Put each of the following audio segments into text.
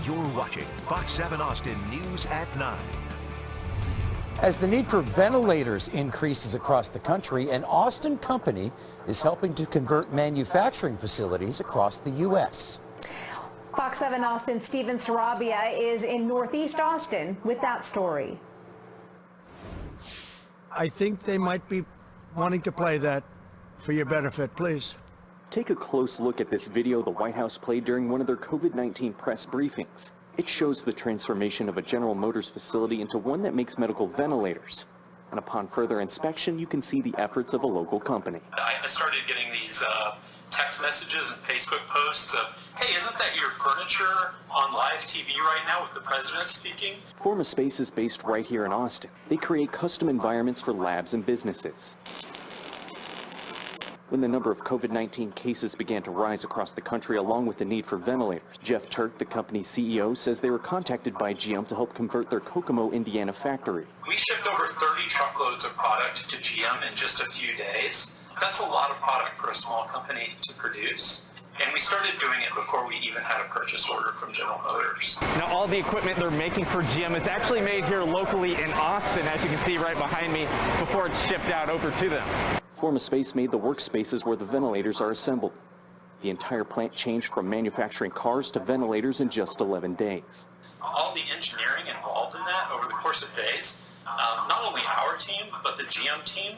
You're watching Fox 7 Austin News at 9. As the need for ventilators increases across the country, an Austin company is helping to convert manufacturing facilities across the U.S. Fox 7 Austin Steven Sarabia is in Northeast Austin with that story. I think they might be wanting to play that for your benefit, please. Take a close look at this video the White House played during one of their COVID-19 press briefings. It shows the transformation of a General Motors facility into one that makes medical ventilators. And upon further inspection, you can see the efforts of a local company. I started getting these text messages and Facebook posts of, hey, isn't that your furniture on live TV right now with the president speaking? Formaspace is based right here in Austin. They create custom environments for labs and businesses. When the number of COVID-19 cases began to rise across the country along with the need for ventilators, Jeff Turk, the company's CEO, says they were contacted by GM to help convert their Kokomo, Indiana factory. We shipped over 30 truckloads of product to GM in just a few days. That's a lot of product for a small company to produce. And we started doing it before we even had a purchase order from General Motors. Now, all the equipment they're making for GM is actually made here locally in Austin, as you can see right behind me, before it's shipped out over to them. Formaspace made the workspaces where the ventilators are assembled. The entire plant changed from manufacturing cars to ventilators in just 11 days. All the engineering involved in that over the course of days, not only our team, but the GM team,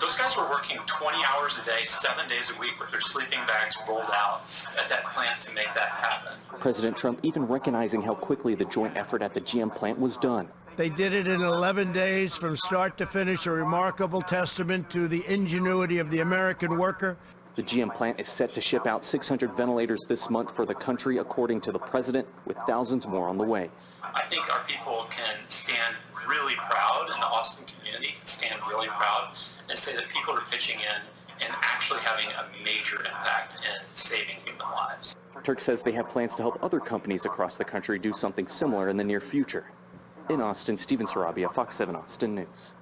those guys were working 20 hours a day, 7 days a week with their sleeping bags rolled out at that plant to make that happen. President Trump even recognizing how quickly the joint effort at the GM plant was done. They did it in 11 days from start to finish, a remarkable testament to the ingenuity of the American worker. The GM plant is set to ship out 600 ventilators this month for the country, according to the president, with thousands more on the way. I think our people can stand really proud, and the Austin community can stand really proud and say that people are pitching in and actually having a major impact in saving human lives. Turk says they have plans to help other companies across the country do something similar in the near future. In Austin, Steven Sarabia, Fox 7 Austin News.